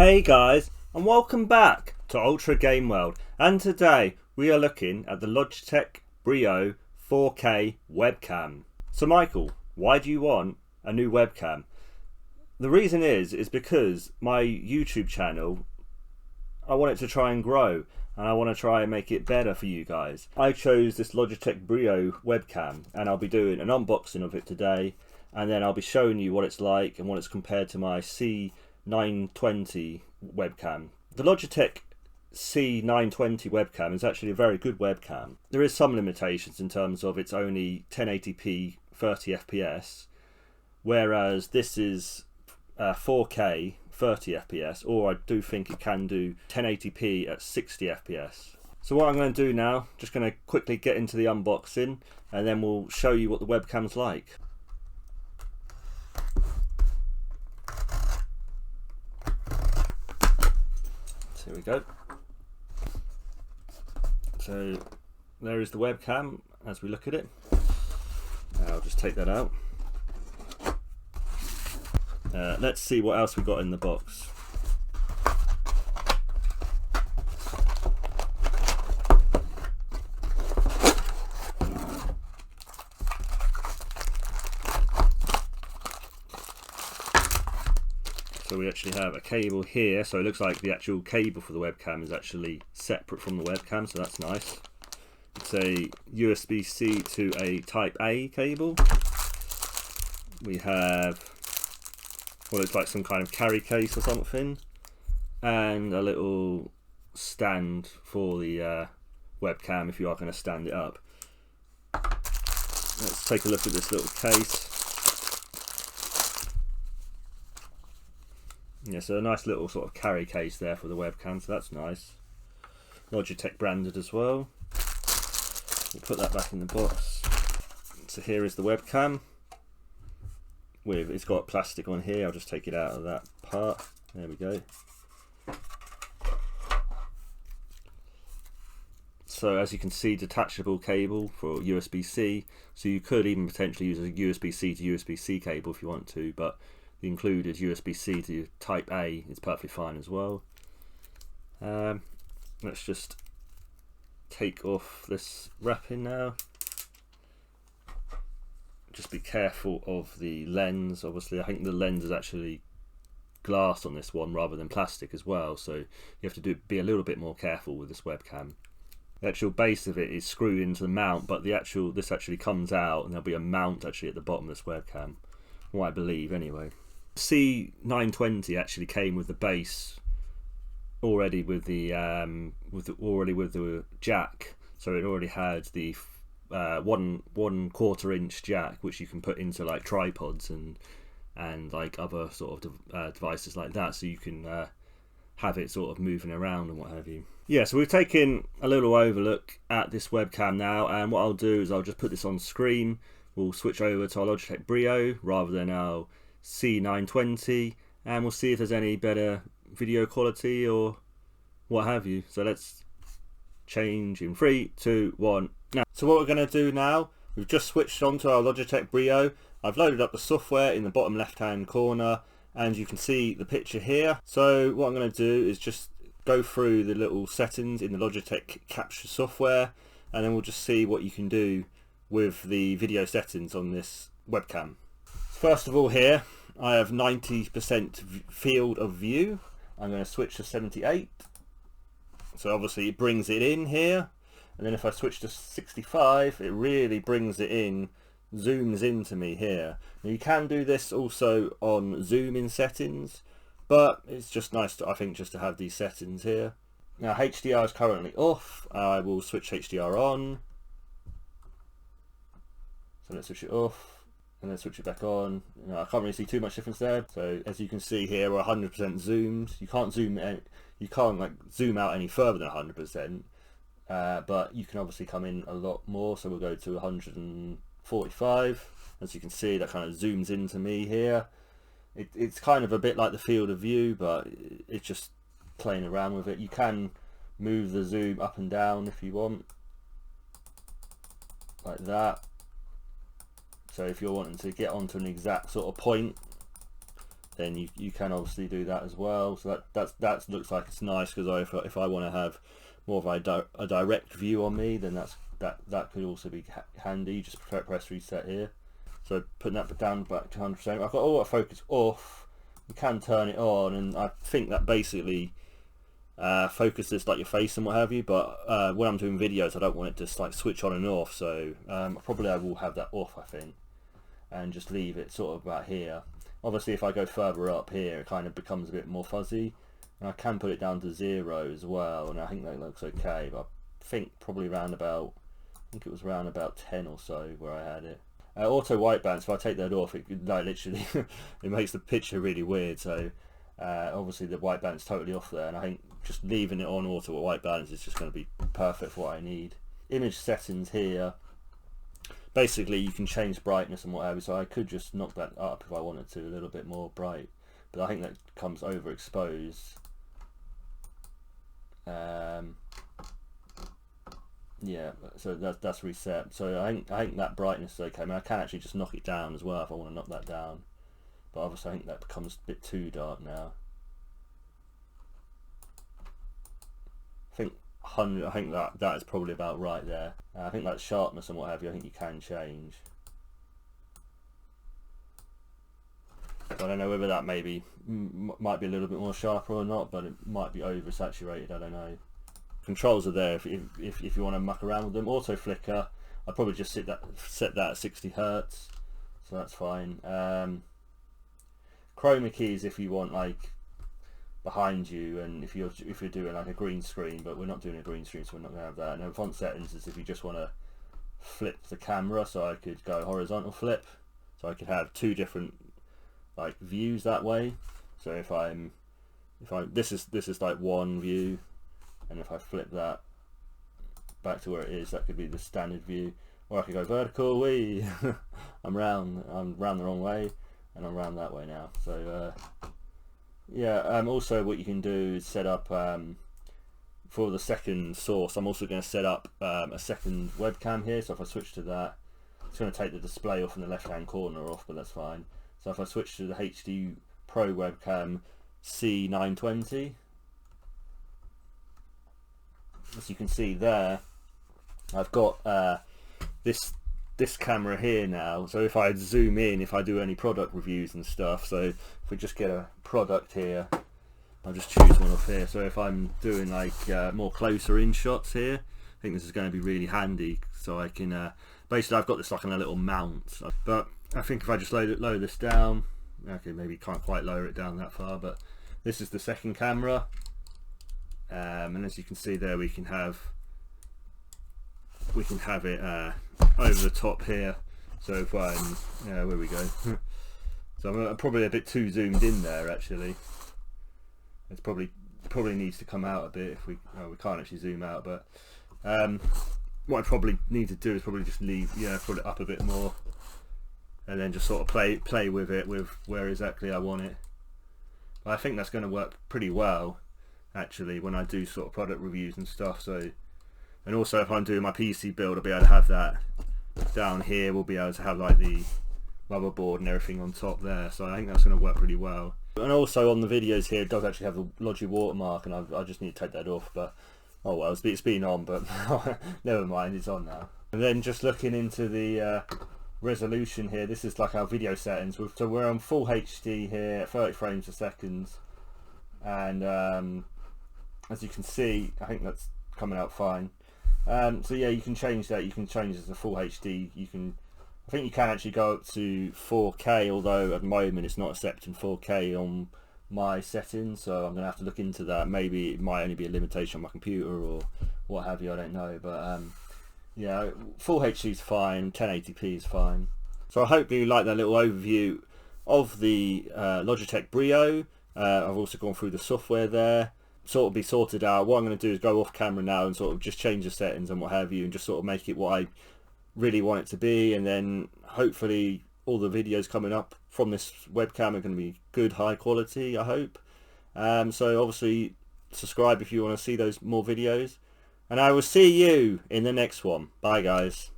Hey guys, and welcome back to Ultra Game World, and today we are looking at the Logitech Brio 4K webcam. So Michael, why do you want a new webcam? The reason is because my YouTube channel, I want it to try and grow, and I want to try and make it better for you guys. I chose this Logitech Brio webcam, and I'll be doing an unboxing of it today, and then I'll be showing you what it's like and what it's compared to my C920 webcam. The Logitech C920 webcam is actually a very good webcam. There is some limitations in terms of it's only 1080p 30 fps, whereas this is 4K 30 fps, or I do think it can do 1080p at 60 fps. So what I'm going to do now, just going to quickly get into the unboxing, and then we'll show you what the webcam's like. So here we go. So there is the webcam as we look at it. I'll just take that out. Let's see what else we got in the box. So we actually have a cable here, so it looks like the actual cable for the webcam is actually separate from the webcam, so that's nice. It's a USB-C to a Type A cable. We have what looks like some kind of carry case or something, and a little stand for the webcam if you are going to stand it up. Let's take a look at this little case. Yeah, so a nice little sort of carry case there for the webcam, so that's nice. Logitech branded as well. We'll put that back in the box. So here is the webcam. It's got plastic on here. I'll just take it out of that part. There we go. So as you can see, detachable cable for USB-C. So you could even potentially use a USB-C to USB-C cable if you want to, but the included USB-C to Type A is perfectly fine as well. Let's just take off this wrapping now. Just be careful of the lens. Obviously, I think the lens is actually glass on this one rather than plastic as well, so you have to be a little bit more careful with this webcam. The actual base of it is screwed into the mount, but this actually comes out, and there'll be a mount actually at the bottom of this webcam, what I believe anyway. C920 actually came with the base already with the jack, so it already had the 1/4 inch jack, which you can put into like tripods and like other sort of devices like that, so you can have it sort of moving around and what have you. Yeah, so we've taken a little overlook at this webcam now, and what I'll do is I'll just put this on screen. We'll switch over to our Logitech Brio rather than our C920, and we'll see if there's any better video quality or what have you. So let's change in 3, 2, 1 now. So what we're going to do now, we've just switched on to our Logitech Brio. I've loaded up the software in the bottom left hand corner, and you can see the picture here. So what I'm going to do is just go through the little settings in the Logitech capture software, and then we'll just see what you can do with the video settings on this webcam. First of all, here I have 90% field of view. I'm going to switch to 78. So obviously it brings it in here, and then if I switch to 65, it really brings it in, zooms into me here. Now you can do this also on zoom in settings, but it's just nice to, I think, just to have these settings here. Now HDR is currently off. I will switch HDR on. So let's switch it off and then switch it back on. I can't really see too much difference there. So as you can see here, we're 100% zoomed. You can't zoom like zoom out any further than 100%, but you can obviously come in a lot more. So we'll go to 145. As you can see, that kind of zooms into me here. It's kind of a bit like the field of view, but it's just playing around with it. You can move the zoom up and down if you want, like that. So if you're wanting to get onto an exact sort of point, then you can obviously do that as well. So that looks like it's nice, because if I want to have more of a direct view on me, then that could also be handy. Just press reset here. So putting that down back to 100%. I've got auto focus off. You can turn it on, and I think that basically focuses like your face and what have you. But when I'm doing videos, I don't want it to just like switch on and off. So probably I will have that off, I think, and just leave it sort of about here. Obviously, if I go further up here, it kind of becomes a bit more fuzzy, and I can put it down to 0 as well, and I think that looks okay. But I think probably round about, I think it was round about 10 or so where I had it. Auto white balance, if I take that off, it like literally it makes the picture really weird. So obviously the white balance is totally off there, and I think just leaving it on auto white balance is just going to be perfect for what I need. Image settings here. Basically, you can change brightness and whatever, so I could just knock that up if I wanted to, a little bit more bright. But I think that comes overexposed. Yeah, so that's reset. So I think that brightness is okay. I mean, I can actually just knock it down as well if I want to knock that down. But obviously, I think that becomes a bit too dark now. I think 100. I think that is probably about right there. I think that sharpness and what have you, I think you can change. So I don't know whether that maybe might be a little bit more sharper or not, but it might be oversaturated. I don't know. Controls are there if you want to muck around with them. Auto flicker, I'd probably just set that at 60 Hertz, so that's fine. Chroma keys if you want like behind you, and if you're doing like a green screen, but we're not doing a green screen, so we're not going to have that. And font settings is if you just want to flip the camera, so I could go horizontal flip, so I could have two different like views that way. So if this is like one view, and if I flip that back to where it is, that could be the standard view. Or I could go vertical, wee. I'm round the wrong way, and I'm round that way now. So yeah, also what you can do is set up for the second source. I'm also going to set up a second webcam here. So if I switch to that, it's going to take the display off in the left hand corner off, but that's fine. So if I switch to the HD Pro webcam C920, as you can see there, I've got this camera here now. So if I zoom in, if I do any product reviews and stuff, so if we just get a product here, I'll just choose one off here. So if I'm doing like more closer in shots here, I think this is going to be really handy. So I can basically, I've got this like on a little mount, but I think if I just lower this down, okay, maybe can't quite lower it down that far, but this is the second camera. And as you can see there, we can have it over the top here. So if where we go. So I'm probably a bit too zoomed in there actually. It's probably needs to come out a bit. If we can't actually zoom out, but what I probably need to do is probably just put it up a bit more, and then just sort of play with it, with where exactly I want it. But I think that's going to work pretty well actually when I do sort of product reviews and stuff. So, and also if I'm doing my PC build, I'll be able to have that down here. We'll be able to have like the motherboard and everything on top there. So I think that's going to work pretty well. And also on the videos here, it does actually have the Logi watermark, and I just need to take that off. But oh well, it's been on, but never mind, it's on now. And then just looking into the resolution here, this is like our video settings. So we're on full HD here at 30 frames a second, and as you can see, I think that's coming out fine. So yeah, you can change that. You can change it to full HD. I think you can actually go up to 4K, although at the moment it's not accepting 4K on my settings, so I'm gonna have to look into that. Maybe it might only be a limitation on my computer or what have you, I don't know. But yeah, full HD is fine, 1080p is fine. So I hope you like that little overview of the Logitech Brio. I've also gone through the software there, sort of be sorted out. What I'm going to do is go off camera now and sort of just change the settings and what have you, and just sort of make it what I really want it to be, and then hopefully all the videos coming up from this webcam are going to be good, high quality, I hope. So obviously subscribe if you want to see those more videos, and I will see you in the next one. Bye guys.